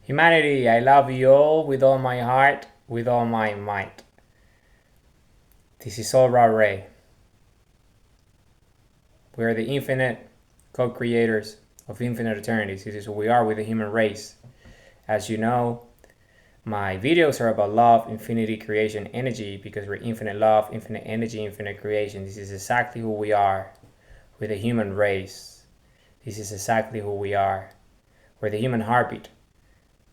Humanity, I love you all with all my heart, with all my might. This is Aura Ray. We are the infinite co-creators of infinite eternities. This is who we are with the human race. As you know, my videos are about love, infinity, creation, energy, because we're infinite love, infinite energy, infinite creation. This is exactly who we are with the human race. This is exactly who we are. We're the human heartbeat,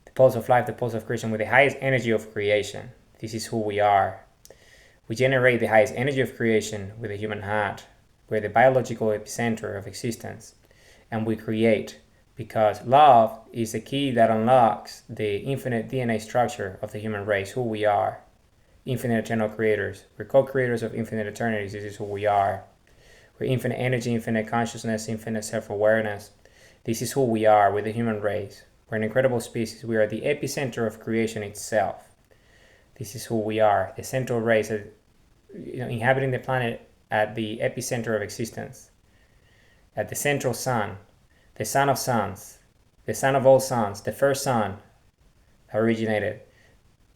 the pulse of life, the pulse of creation, with the highest energy of creation. This is who we are. We generate the highest energy of creation with the human heart. We're the biological epicenter of existence, and we create because love is the key that unlocks the infinite DNA structure of the human race, who we are. Infinite eternal creators. We're co-creators of infinite eternities. This is who we are. We're infinite energy, infinite consciousness, infinite self-awareness. This is who we are with the human race. We're an incredible species. We are the epicenter of creation itself. This is who we are, the central race, inhabiting the planet at the epicenter of existence, at the central sun, the sun of suns, the sun of all suns, the first sun that originated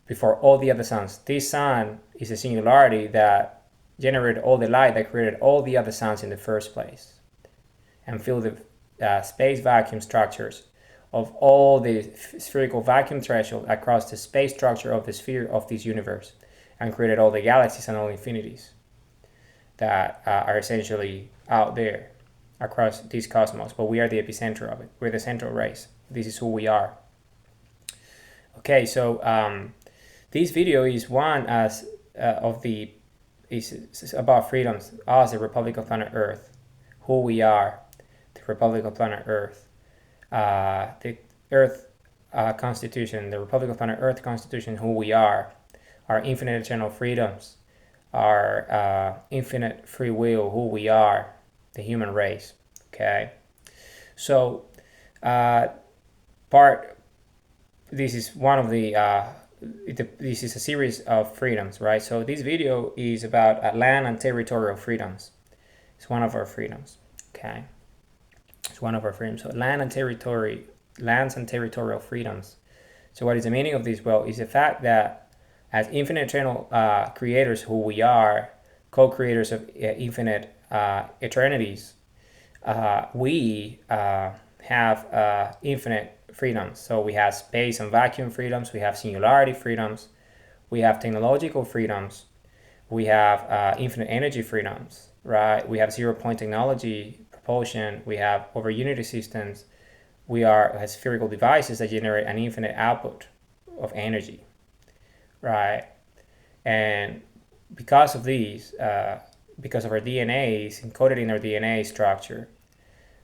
before all the other suns. This sun is a singularity that generated all the light that created all the other suns in the first place and filled the space vacuum structures of all the spherical vacuum threshold across the space structure of the sphere of this universe and created all the galaxies and all infinities that are essentially out there across this cosmos. But we are the epicenter of it. We're the central race. This is who we are. Okay, so this video is one is about freedoms, us, the Republic of Planet Earth, who we are, the Republic of Planet Earth. The Earth Constitution, the Republic of Planet Earth Constitution, who we are, our infinite eternal freedoms, our infinite free will, who we are, the human race. Okay, so this is one of this is a series of freedoms, right? So this video is about land and territorial freedoms. It's one of our freedoms. Okay. It's one of our freedoms. So lands and territorial freedoms. So what is the meaning of this? Well, is the fact that as infinite eternal creators, who we are, co-creators of infinite eternities, we have infinite freedoms. So we have space and vacuum freedoms, we have singularity freedoms, we have technological freedoms, we have infinite energy freedoms, right? We have zero-point technology, propulsion, we have over unity systems, we have spherical devices that generate an infinite output of energy, right? And because of these, because of our DNA is encoded in our DNA structure,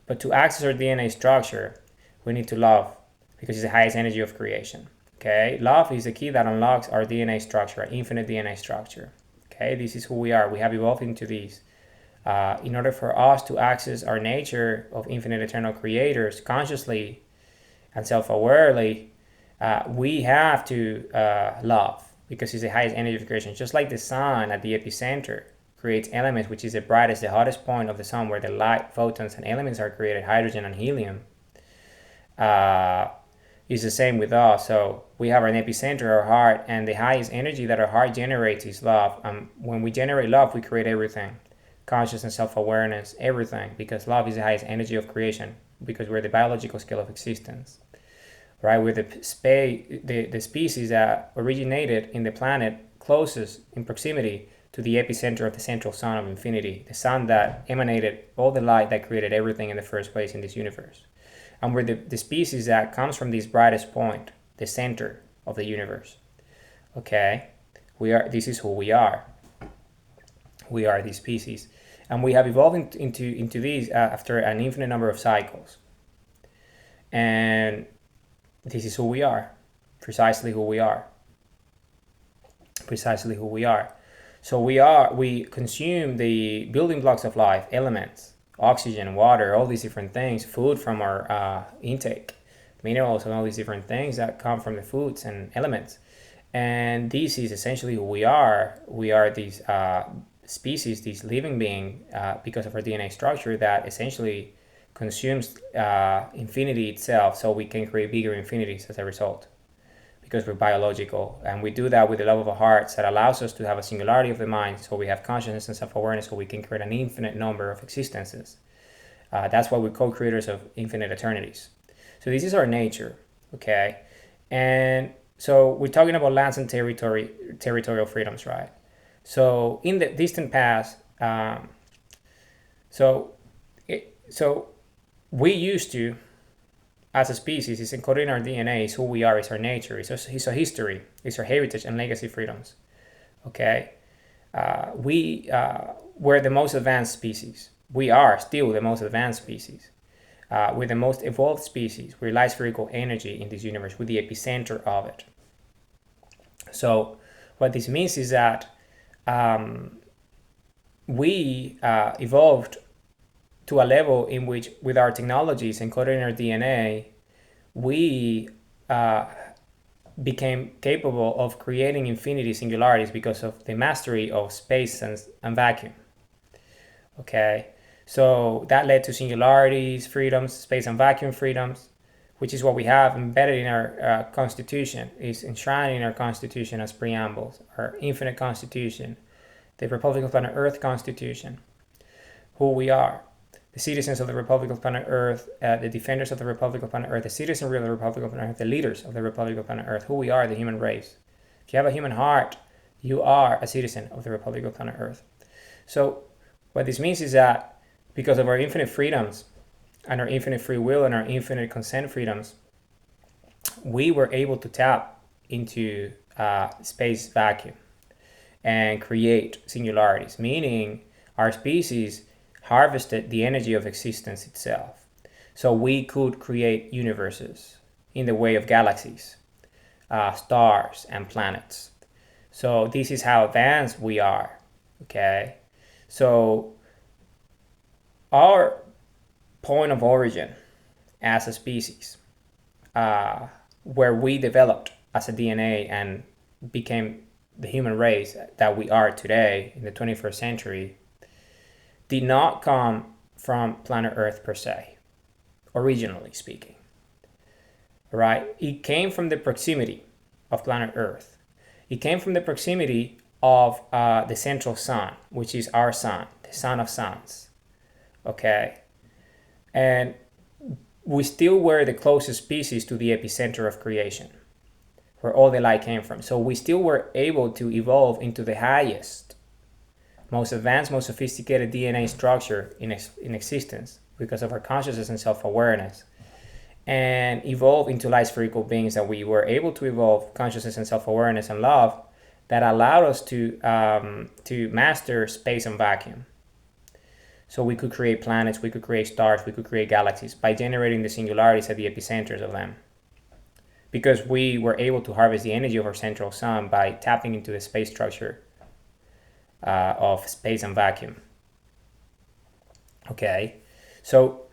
but to access our DNA structure, we need to love, because it's the highest energy of creation. Okay, love is the key that unlocks our DNA structure, our infinite DNA structure. Okay, this is who we are. We have evolved into these. In order for us to access our nature of infinite eternal creators consciously and self-awarely, we have to love, because it's the highest energy of creation. Just like the sun at the epicenter creates elements, which is the brightest, the hottest point of the sun, where the light, photons, and elements are created, hydrogen and helium. Is the same with us. So we have an epicenter, our heart, and the highest energy that our heart generates is love. When we generate love, we create everything. Consciousness, self-awareness, everything, because love is the highest energy of creation, because we're the biological scale of existence, right? We're the species that originated in the planet closest in proximity to the epicenter of the central sun of infinity, the sun that emanated all the light that created everything in the first place in this universe. And we're the species that comes from this brightest point, the center of the universe. Okay, this is who we are. We are this species, and we have evolved into these after an infinite number of cycles. And this is who we are, precisely who we are. Precisely who we are. So we consume the building blocks of life, elements, oxygen, water, all these different things, food from our intake, minerals, and all these different things that come from the foods and elements. And this is essentially who we are. We are these species, this living being, because of our DNA structure, that essentially consumes infinity itself, so we can create bigger infinities as a result, because we're biological, and we do that with the love of our hearts that allows us to have a singularity of the mind, so we have consciousness and self-awareness, so we can create an infinite number of existences. That's why we're co-creators of infinite eternities. So this is our nature, okay? And so we're talking about lands and territorial freedoms, right? So in the distant past, so we used to, as a species, it's encoded in our DNA, it's who we are, it's our nature, it's our history, it's our heritage and legacy freedoms, okay? We were the most advanced species. We are still the most advanced species. We're the most evolved species. We're light spherical energy in this universe. We're the epicenter of it. So what this means is that we evolved to a level in which, with our technologies encoded in our DNA, we became capable of creating infinity singularities because of the mastery of space and vacuum. Okay, so that led to singularities, freedoms, space and vacuum freedoms, which is what we have embedded in our Constitution, is enshrined in our Constitution as preambles, our infinite Constitution, the Republic of Planet Earth Constitution, who we are, the citizens of the Republic of Planet Earth, the defenders of the Republic of Planet Earth, the citizenry of the Republic of Planet Earth, the leaders of the Republic of Planet Earth, who we are, the human race. If you have a human heart, you are a citizen of the Republic of Planet Earth. So what this means is that because of our infinite freedoms and our infinite free will and our infinite consent freedoms, we were able to tap into space vacuum and create singularities, meaning our species harvested the energy of existence itself. So we could create universes in the way of galaxies, stars, and planets. So this is how advanced we are, okay? So our point of origin as a species, where we developed as a DNA and became the human race that we are today in the 21st century, did not come from planet Earth per se, originally speaking, right? It came from the proximity of planet Earth. It came from the proximity of the central sun, which is our sun, the sun of suns, okay? And we still were the closest species to the epicenter of creation, where all the light came from. So we still were able to evolve into the highest, most advanced, most sophisticated DNA structure in existence because of our consciousness and self-awareness, and evolve into light spherical beings that we were able to evolve consciousness and self-awareness and love that allowed us to master space and vacuum. So we could create planets, we could create stars, we could create galaxies by generating the singularities at the epicenters of them. Because we were able to harvest the energy of our central sun by tapping into the space structure of space and vacuum. Okay, so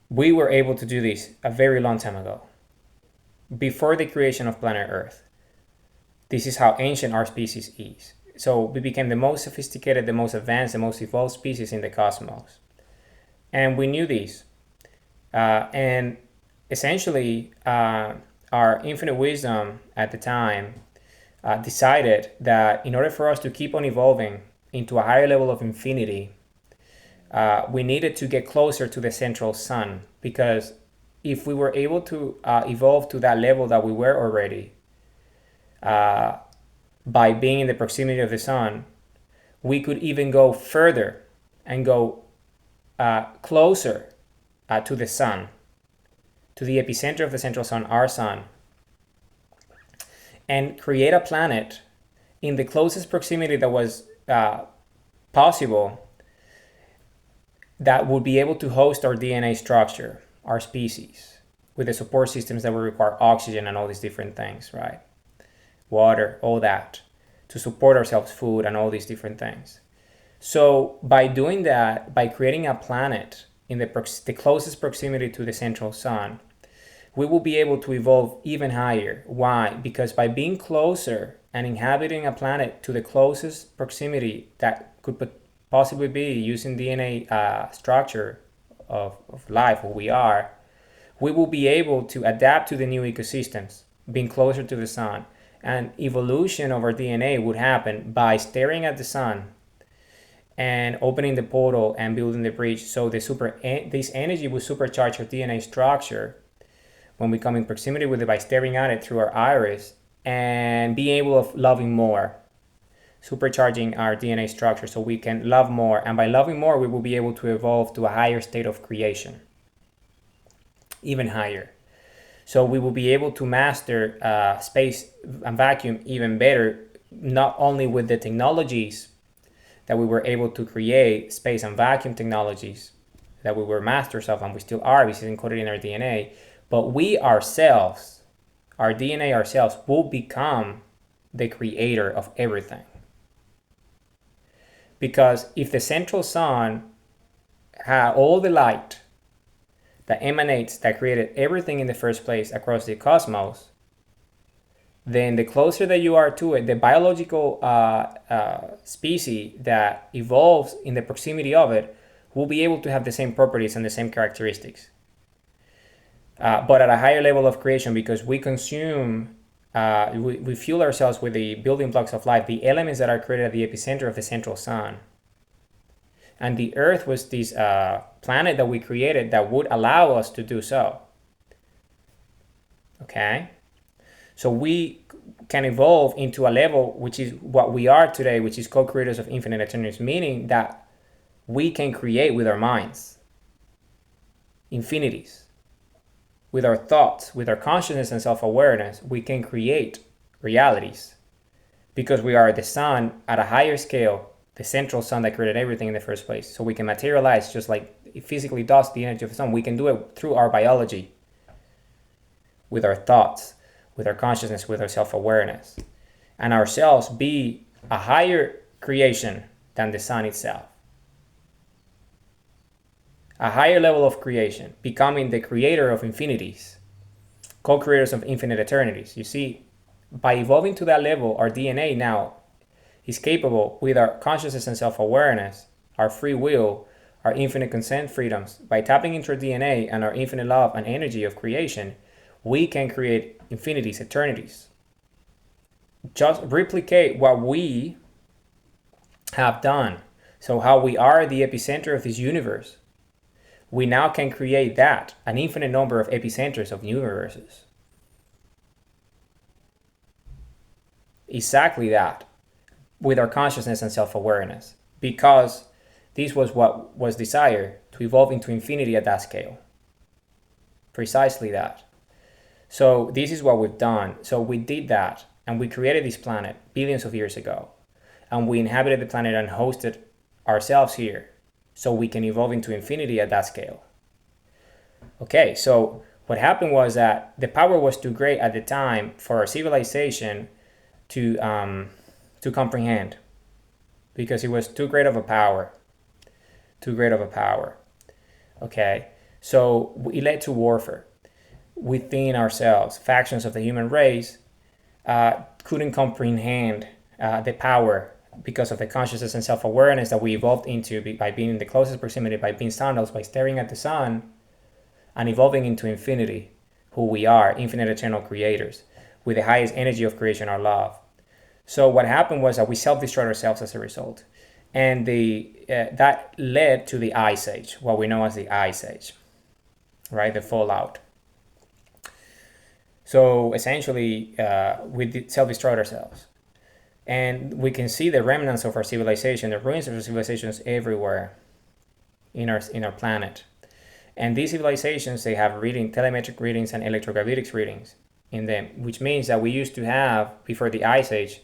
we were able to do this a very long time ago, before the creation of planet Earth. This is how ancient our species is. So we became the most sophisticated, the most advanced, the most evolved species in the cosmos. And we knew this. And essentially, our infinite wisdom at the time decided that in order for us to keep on evolving into a higher level of infinity, we needed to get closer to the central sun, because if we were able to evolve to that level that we were already, by being in the proximity of the sun, we could even go further and go closer to the sun, to the epicenter of the central sun, our sun, and create a planet in the closest proximity that was possible, that would be able to host our DNA structure, our species, with the support systems that would require oxygen and all these different things, right? Water, all that, to support ourselves, food, and all these different things. So by doing that, by creating a planet in the closest proximity to the central sun, we will be able to evolve even higher. Why? Because by being closer and inhabiting a planet to the closest proximity that could possibly be using DNA structure of life, who we are, we will be able to adapt to the new ecosystems, being closer to the sun. And evolution of our DNA would happen by staring at the sun and opening the portal and building the bridge. So this energy will supercharge our DNA structure when we come in proximity with it by staring at it through our iris and being able of loving more, supercharging our DNA structure so we can love more. And by loving more, we will be able to evolve to a higher state of creation, even higher. So we will be able to master space and vacuum even better, not only with the technologies that we were able to create, space and vacuum technologies that we were masters of, and we still are, because it's encoded in our DNA, but we ourselves, our DNA ourselves, will become the creator of everything. Because if the central sun had all the light that emanates, that created everything in the first place across the cosmos, then the closer that you are to it, the biological species that evolves in the proximity of it will be able to have the same properties and the same characteristics. But at a higher level of creation, because we consume, we fuel ourselves with the building blocks of life, the elements that are created at the epicenter of the central sun. And the Earth was this planet that we created that would allow us to do so. Okay? So we can evolve into a level which is what we are today, which is co-creators of infinite eternities, meaning that we can create with our minds infinities. With our thoughts, with our consciousness and self-awareness, we can create realities because we are the sun at a higher scale, the central sun that created everything in the first place. So we can materialize just like it physically does the energy of the sun. We can do it through our biology, with our thoughts, with our consciousness, with our self-awareness, and ourselves be a higher creation than the sun itself. A higher level of creation, becoming the creator of infinities, co-creators of infinite eternities. You see, by evolving to that level, our DNA now is capable, with our consciousness and self-awareness, our free will, our infinite consent freedoms, by tapping into our DNA and our infinite love and energy of creation, we can create infinities, eternities. Just replicate what we have done. So how we are the epicenter of this universe, we now can create that, an infinite number of epicenters of universes. Exactly that, with our consciousness and self-awareness, because this was what was desired, to evolve into infinity at that scale. Precisely that. So this is what we've done. So we did that, and we created this planet billions of years ago, and we inhabited the planet and hosted ourselves here, so we can evolve into infinity at that scale. Okay, so what happened was that the power was too great at the time for our civilization to comprehend, because it was too great of a power. Okay, so it led to warfare within ourselves. Factions of the human race couldn't comprehend the power, because of the consciousness and self-awareness that we evolved into by being in the closest proximity, by being sundials, by staring at the sun and evolving into infinity, who we are, infinite eternal creators, with the highest energy of creation, our love. So what happened was that we self-destroyed ourselves as a result. And that led to the Ice Age, what we know as the Ice Age, right? The fallout. So essentially, we self-destroyed ourselves. And we can see the remnants of our civilization, the ruins of our civilizations everywhere in our planet. And these civilizations, they have telemetric readings and electrogravitics readings in them, which means that we used to have, before the Ice Age,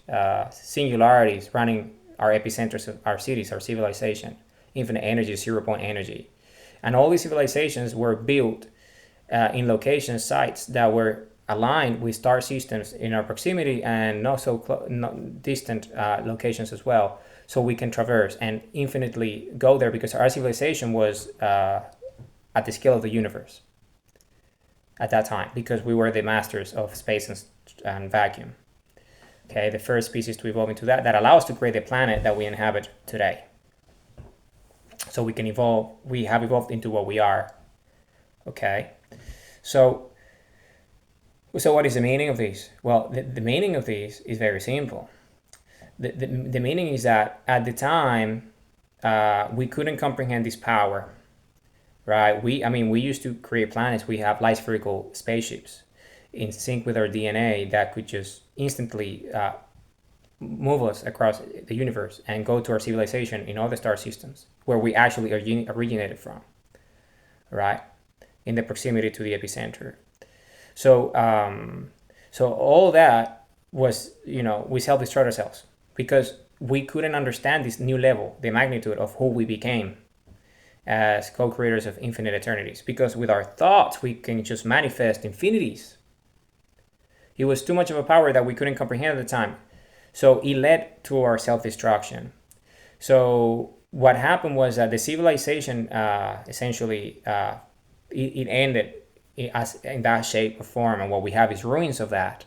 singularities running our epicenters of our cities, our civilization, infinite energy, 0-point energy. And all these civilizations were built in sites that were aligned with star systems in our proximity and not so distant locations as well, so we can traverse and infinitely go there, because our civilization was at the scale of the universe at that time, because we were the masters of space and vacuum. Okay, the first species to evolve into that allowed us to create the planet that we inhabit today. so we can evolve. We have evolved into what we are. Okay, so what is the meaning of this? Well, the meaning of this is very simple. The meaning is that at the time we couldn't comprehend this power, right? We used to create planets. We have light spherical spaceships in sync with our DNA that could just instantly move us across the universe and go to our civilization in other star systems where we actually originated from, right? In the proximity to the epicenter. So, so all that was, we self-destroyed ourselves because we couldn't understand this new level, the magnitude of who we became as co-creators of infinite eternities. Because with our thoughts, we can just manifest infinities. It was too much of a power that we couldn't comprehend at the time. So it led to our self-destruction. So what happened was that the civilization essentially it ended in that shape or form, and what we have is ruins of that,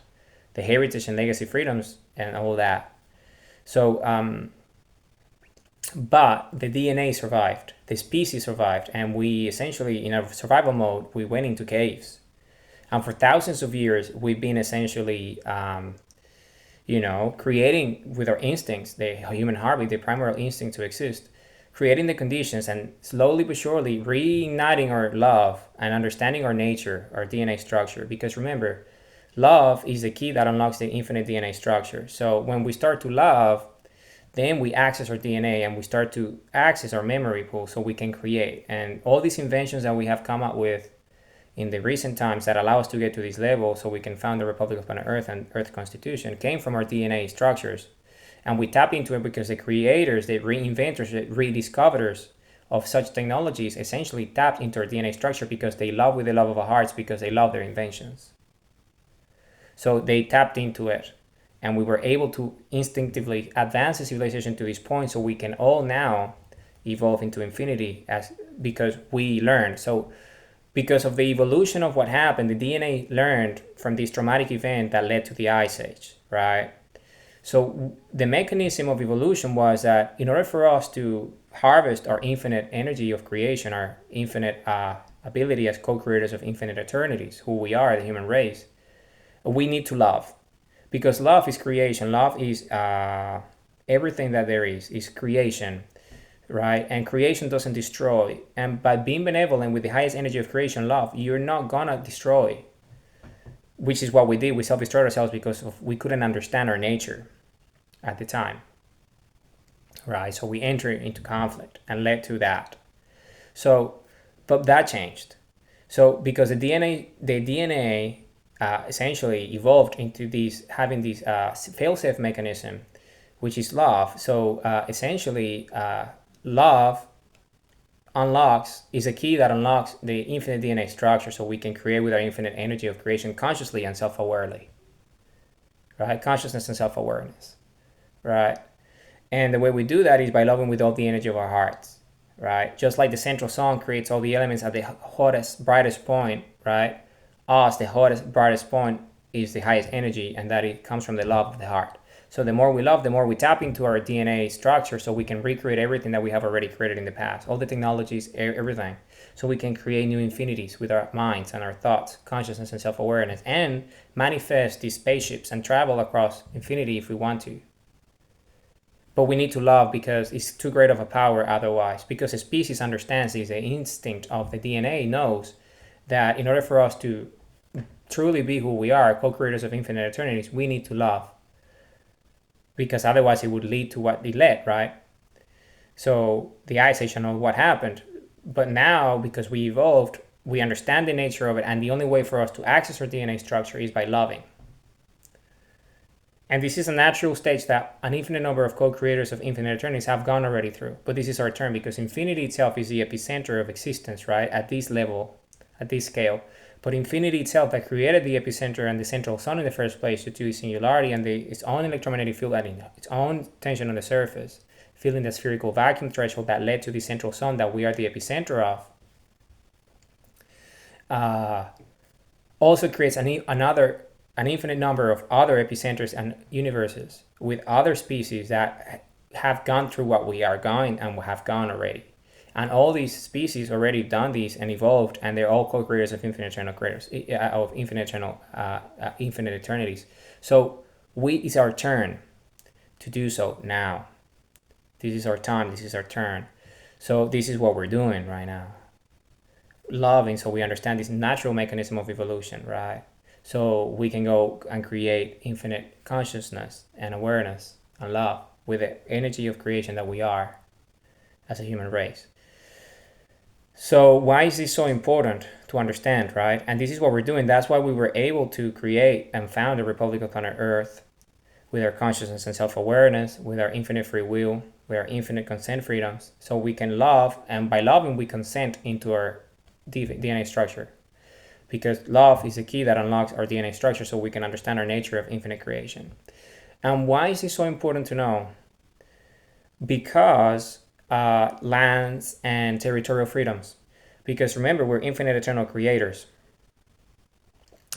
the heritage and legacy freedoms and all that. So, but the DNA survived, the species survived, and we essentially, in a survival mode, we went into caves, and for thousands of years, we've been essentially, creating with our instincts, the human heartbeat, the primary instinct to exist, creating the conditions and slowly but surely reigniting our love and understanding our nature, our DNA structure. Because remember, love is the key that unlocks the infinite DNA structure. So when we start to love, then we access our DNA and we start to access our memory pool so we can create. And all these inventions that we have come up with in the recent times that allow us to get to this level so we can found the Republic of Planet Earth and Earth Constitution came from our DNA structures. And we tap into it because the creators, the reinventors, the rediscoverers of such technologies essentially tapped into our DNA structure because they love with the love of our hearts, because they love their inventions. So they tapped into it, and we were able to instinctively advance the civilization to this point so we can all now evolve into infinity because we learned. So because of the evolution of what happened, the DNA learned from this traumatic event that led to the Ice Age, right? So the mechanism of evolution was that in order for us to harvest our infinite energy of creation, our infinite ability as co-creators of infinite eternities, who we are, the human race, we need to love. Because love is creation. Love is everything that there is creation, right? And creation doesn't destroy. And by being benevolent with the highest energy of creation, love, you're not gonna destroy. Which is what we did. We self-destroyed ourselves because we couldn't understand our nature at the time, right? So we entered into conflict and led to that. So, but that changed. So because the DNA essentially evolved into having this fail-safe mechanism, which is love. So essentially, love is a key that unlocks the infinite DNA structure so we can create with our infinite energy of creation consciously and self-awarely, right? Consciousness and self-awareness, right? And the way we do that is by loving with all the energy of our hearts, right? Just like the central sun creates all the elements at the hottest, brightest point, right? Us, the hottest, brightest point is the highest energy, and that it comes from the love of the heart. So the more we love, the more we tap into our DNA structure so we can recreate everything that we have already created in the past, all the technologies, everything. So we can create new infinities with our minds and our thoughts, consciousness and self-awareness, and manifest these spaceships and travel across infinity if we want to. But we need to love because it's too great of a power otherwise. Because a species understands this, the instinct of the DNA knows that in order for us to truly be who we are, co-creators of infinite eternities, we need to love. Because otherwise it would lead to what it led, right? So the Ice Age and all what happened. But now, because we evolved, we understand the nature of it, and the only way for us to access our DNA structure is by loving. And this is a natural stage that an infinite number of co-creators of infinite eternities have gone already through. But this is our turn because infinity itself is the epicenter of existence, right? At this level, at this scale. But infinity itself that created the epicenter and the central sun in the first place due to the singularity and its own electromagnetic field adding its own tension on the surface, filling the spherical vacuum threshold that led to the central sun that we are the epicenter of, also creates an infinite number of other epicenters and universes with other species that have gone through what we are going and have gone already. And all these species already done this and evolved, and they're all co-creators of infinite eternal creators, of infinite eternities. So it's our turn to do so now. This is our time. This is our turn. So this is what we're doing right now. Loving, so we understand this natural mechanism of evolution, right? So we can go and create infinite consciousness and awareness and love with the energy of creation that we are as a human race. So why is this so important to understand, right? And this is what we're doing. That's why we were able to create and found the Republic of Planet Earth with our consciousness and self-awareness, with our infinite free will, with our infinite consent freedoms. So we can love, and by loving, we consent into our DNA structure. Because love is the key that unlocks our DNA structure so we can understand our nature of infinite creation. And why is this so important to know? Because lands and territorial freedoms. Because remember, we're infinite eternal creators.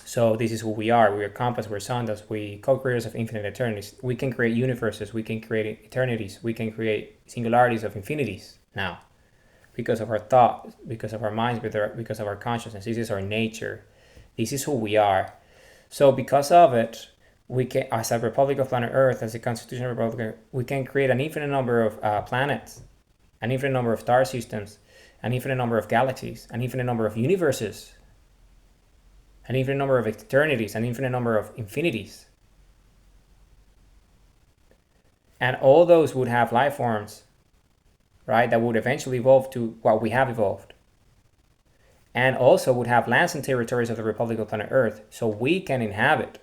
So this is who we are. We are compass, we're sundials, we co-creators of infinite eternities. We can create universes, we can create eternities, we can create singularities of infinities now. Because of our thought, because of our minds, because of our consciousness. This is our nature. This is who we are. So because of it, we can, as a Republic of Planet Earth, as a constitutional republic, we can create an infinite number of planets, an infinite number of star systems, an infinite number of galaxies, an infinite number of universes, an infinite number of eternities, an infinite number of infinities. And all those would have life forms, right, that would eventually evolve to what we have evolved. And also would have lands and territories of the Republic of Planet Earth, so we can inhabit.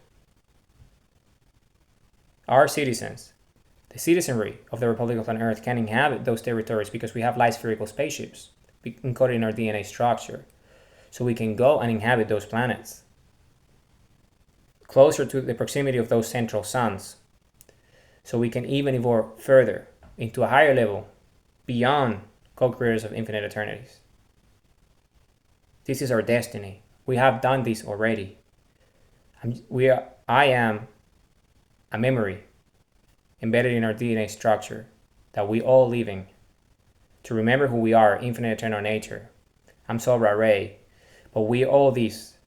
Our citizens, the citizenry of the Republic of Planet Earth, can inhabit those territories because we have light spherical spaceships encoded in our DNA structure. So we can go and inhabit those planets closer to the proximity of those central suns. So we can even evolve further into a higher level beyond co-creators of infinite eternities. This is our destiny. We have done this already. I am a memory embedded in our DNA structure that we all living to remember who we are, infinite eternal nature. I'm Sobra Ray, but we all this,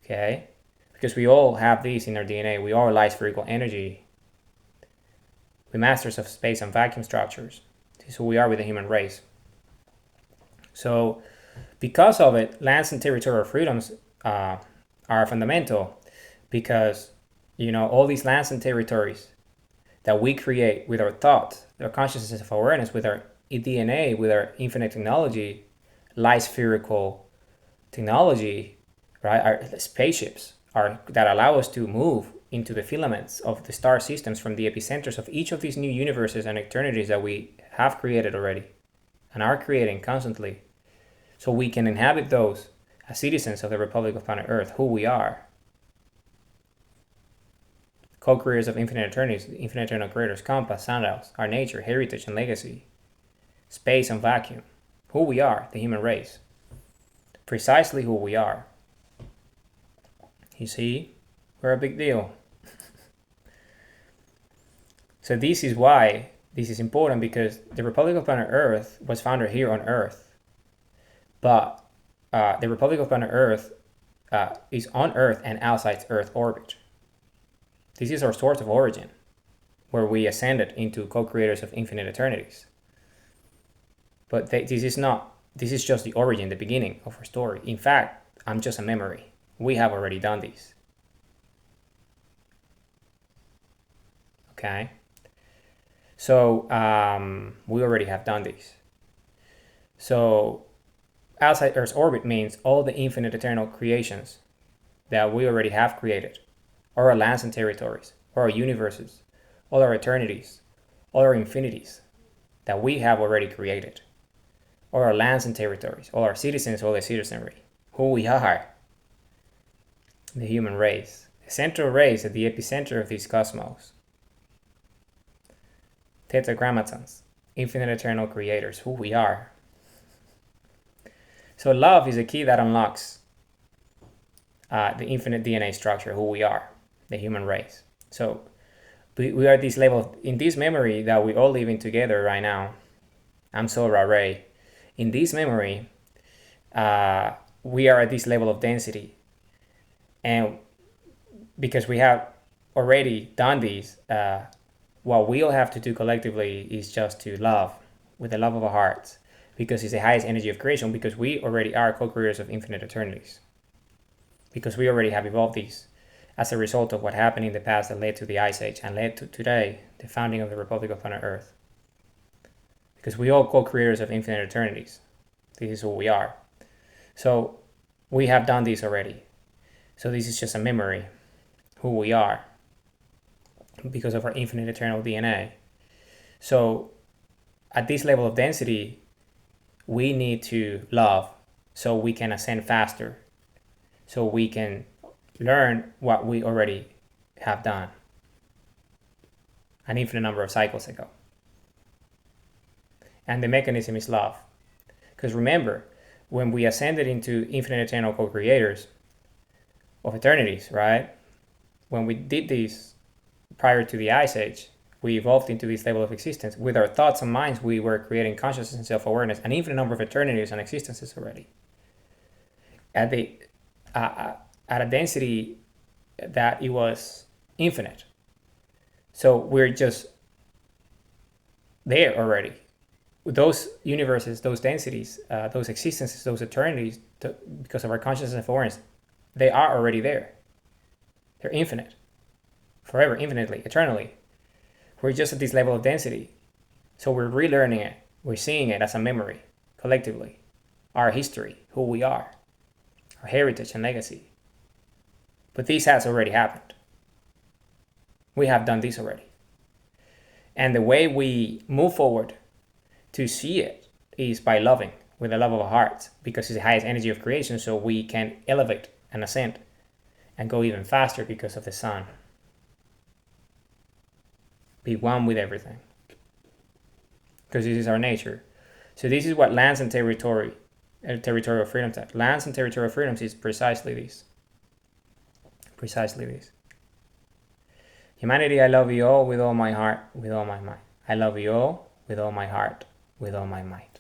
okay? Because we all have this in our DNA. We are light spherical energy. We're masters of space and vacuum structures. This is who we are with the human race. So because of it, lands and territorial freedoms are fundamental because, you know, all these lands and territories that we create with our thoughts, our consciousness of awareness, with our DNA, with our infinite technology, light spherical technology, right? Our spaceships that allow us to move into the filaments of the star systems from the epicenters of each of these new universes and eternities that we have created already and are creating constantly. So we can inhabit those as citizens of the Republic of Planet Earth, who we are. Co-creators of infinite eternities, infinite eternal creators, compass, sundials, our nature, heritage, and legacy, space and vacuum, who we are, the human race. Precisely who we are. You see, we're a big deal. So this is why this is important, because the Republic of Planet Earth was founded here on Earth. But the Republic of Planet Earth is on Earth and outside Earth orbit. This is our source of origin, where we ascended into co-creators of infinite eternities. But this is just the origin, the beginning of our story. In fact, I'm just a memory. We have already done this. Okay? So we already have done this. So outside Earth's orbit means all the infinite eternal creations that we already have created, all our lands and territories, all our universes, all our eternities, all our infinities that we have already created, all our lands and territories, all our citizens, all the citizenry, who we are, the human race, the central race at the epicenter of this cosmos. Tetragrammatons, infinite eternal creators, who we are. So love is a key that unlocks the infinite DNA structure, who we are, the human race. So we are this level, in this memory that we all living together right now. I'm Sora Ray. In this memory, we are at this level of density, and because we have already done these, what we'll have to do collectively is just to love with the love of our hearts, because it's the highest energy of creation, because we already are co-creators of infinite eternities, because we already have evolved these as a result of what happened in the past that led to the Ice Age and led to today, the founding of the Republic of Planet Earth. Because we all co-creators of infinite eternities. This is who we are. So we have done this already. So this is just a memory, who we are, because of our infinite eternal DNA. So at this level of density, we need to love so we can ascend faster, so we can learn what we already have done an infinite number of cycles ago. And the mechanism is love. Because remember, when we ascended into infinite eternal co-creators of eternities, right? When we did this prior to the Ice Age, we evolved into this level of existence. With our thoughts and minds, we were creating consciousness and self-awareness, an infinite number of eternities and existences already. At a density that it was infinite. So we're just there already. Those universes, those densities, those existences, those eternities, because of our consciousness and awareness, they are already there. They're infinite, forever, infinitely, eternally. We're just at this level of density. So we're relearning it. We're seeing it as a memory, collectively. Our history, who we are, our heritage and legacy. But this has already happened. We have done this already. And the way we move forward to see it is by loving with the love of our hearts, because it's the highest energy of creation, so we can elevate and ascend and go even faster because of the sun. Be one with everything. Because this is our nature. So this is what lands and territorial freedoms are. Lands and territorial freedoms is precisely this. Precisely this. Humanity, I love you all with all my heart, with all my mind. I love you all with all my heart, with all my might.